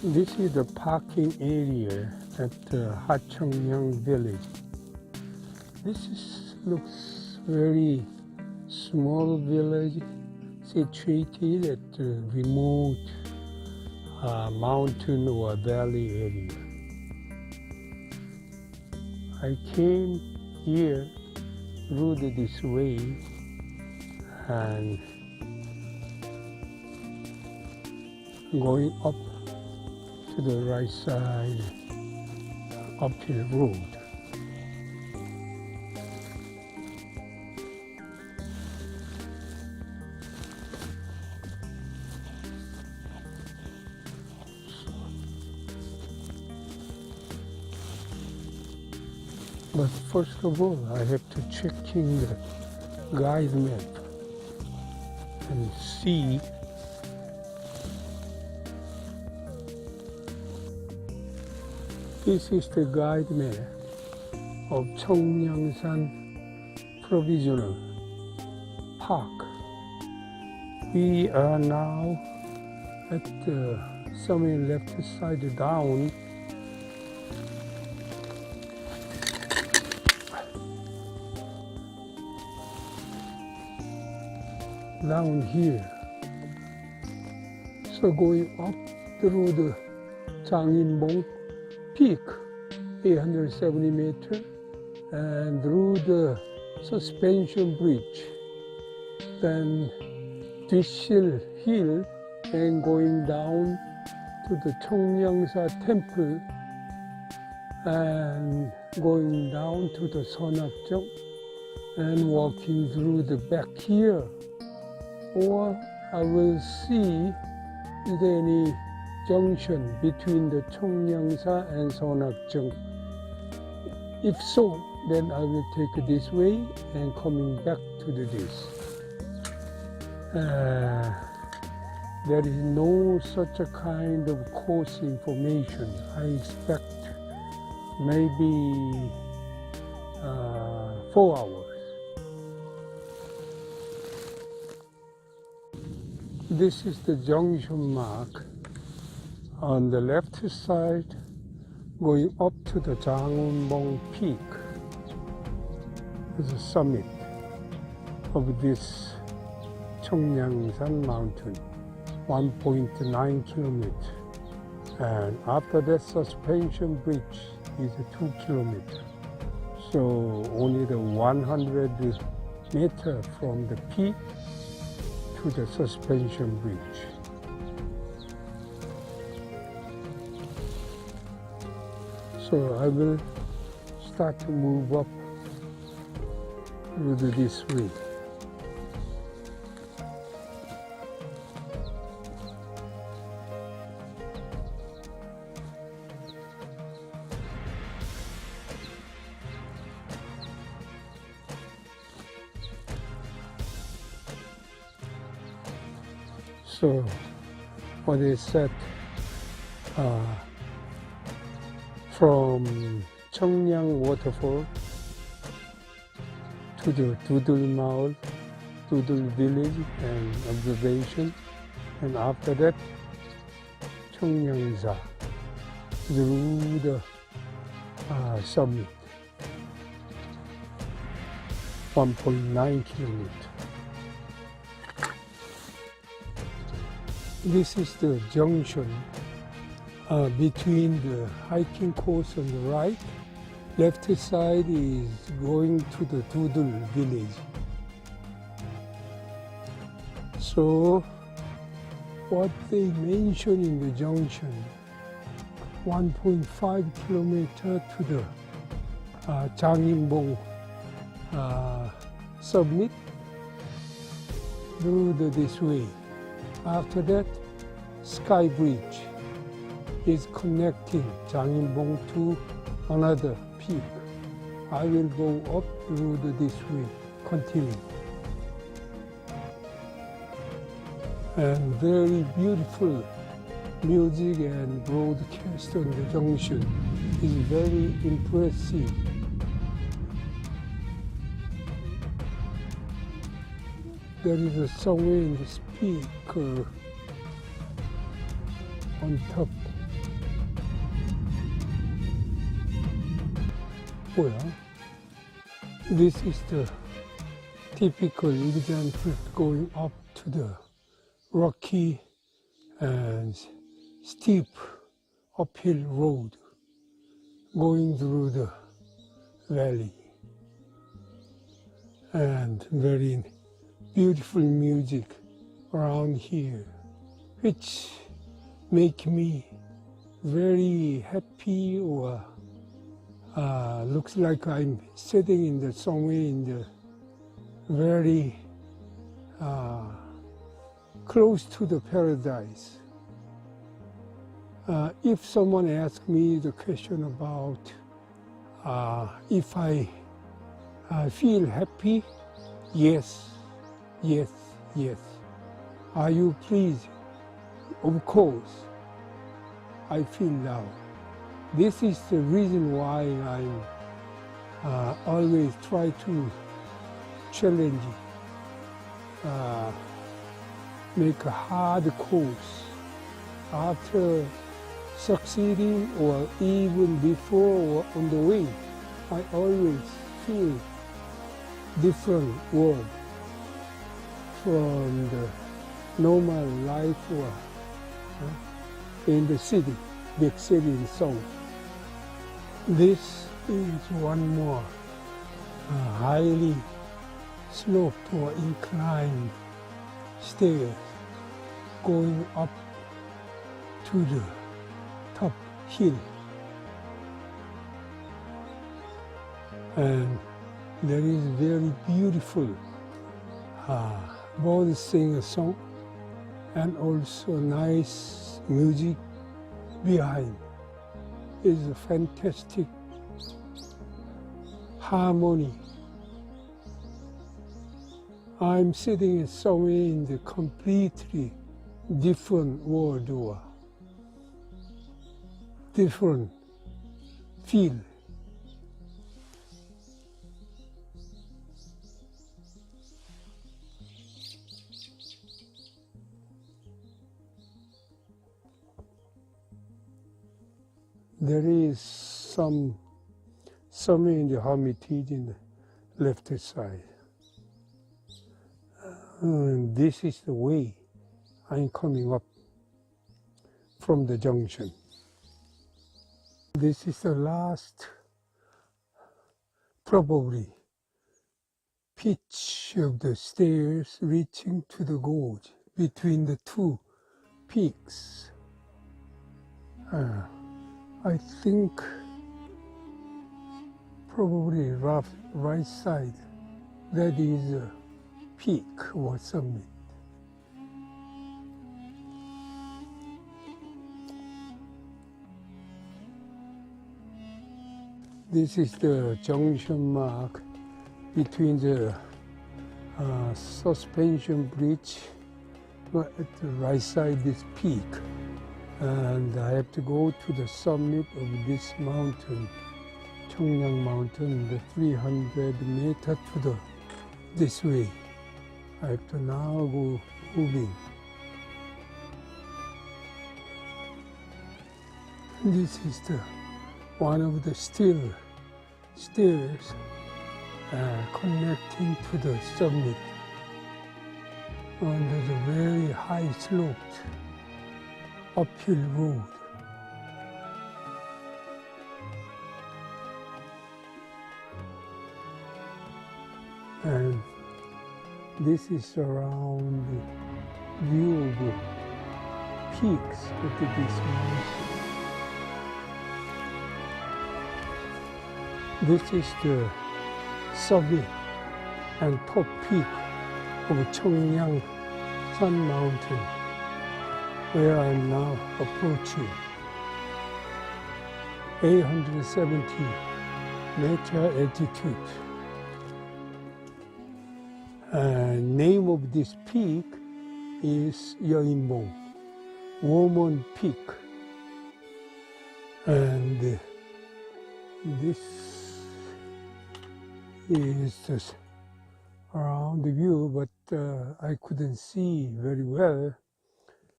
This is the parking area at the Cheongyang village. Looks very small village situated at the remote mountain or valley area. I came here through this way and going up to the right side uphill road. But first of all, I have to check in the guide map and see this is the guide map of Cheongyangsan Provisional Park. We are now at the somewhere left side down. Down here. So going up through the Janginbong Peak, 870 meters, and through the suspension bridge, then Dishil Hill, and going down to the Cheongyangsa Temple, and going down to the Sonakjeong, and walking through the back here. Or I will see is there any junction between the Cheongyangsa and Sonakjeong. If so, then I will take this way and coming back to this. There is no such a kind of course information. I expect maybe 4 hours. This is the junction mark on the left side going up to the Janginbong Peak, the summit of this Cheongyangsan mountain, 1.9 kilometers. And after that suspension bridge is 2 kilometers. So only the 100 meters from the peak to the suspension bridge. So I will start to move up through this way. So what is said from Cheongyang Waterfall to the Doodle Mall, Doodle Village and observation, and after that Cheongyangsa through the summit, 1.9 kilometers. This is the junction between the hiking course on the right. Left side is going to the Doodle village. So what they mention in the junction, 1.5 kilometers to the Janginbong summit through this way. After that, Sky Bridge is connecting Janginbong to another peak. I will go up through this way, continue. And very beautiful music and broadcast on the junction is very impressive. There is a somewhere in the speaker on top Waterfall. This is the typical example going up to the rocky and steep uphill road going through the valley, and very beautiful music around here, which make me very happy, or looks like I'm sitting in the somewhere in the very close to the paradise. If someone asks me the question about if I feel happy, yes, yes, yes. Are you pleased? Of course, I feel now. This is the reason why I always try to challenge, make a hard course. After succeeding or even before or on the way, I always feel different world from the normal life or in the city, big city in Seoul. This is one more highly sloped or inclined stairs going up to the top hill, and there is very beautiful birds sing a song, and also nice music behind. Is a fantastic harmony. I'm sitting somewhere in the completely different world or different field. There is somewhere in the hermitage in the left side. This is the way I'm coming up from the junction. This is the last, probably, pitch of the stairs reaching to the gorge between the two peaks. I think probably right side, that is a peak or summit. This is the junction mark between the suspension bridge, at the right side this peak. And I have to go to the summit of this mountain, Cheongyang mountain, the 300 meters to the this way. I have to now go moving. This is the one of the stairs connecting to the summit under the very high sloped uphill road. And this is around the view of the peaks of this mountain. This is the summit and top peak of Cheongyangsan mountain, where I am now approaching. 870 meter altitude. Name of this peak is Yeonbong, Woman Peak. And this is just around the view, but I couldn't see very well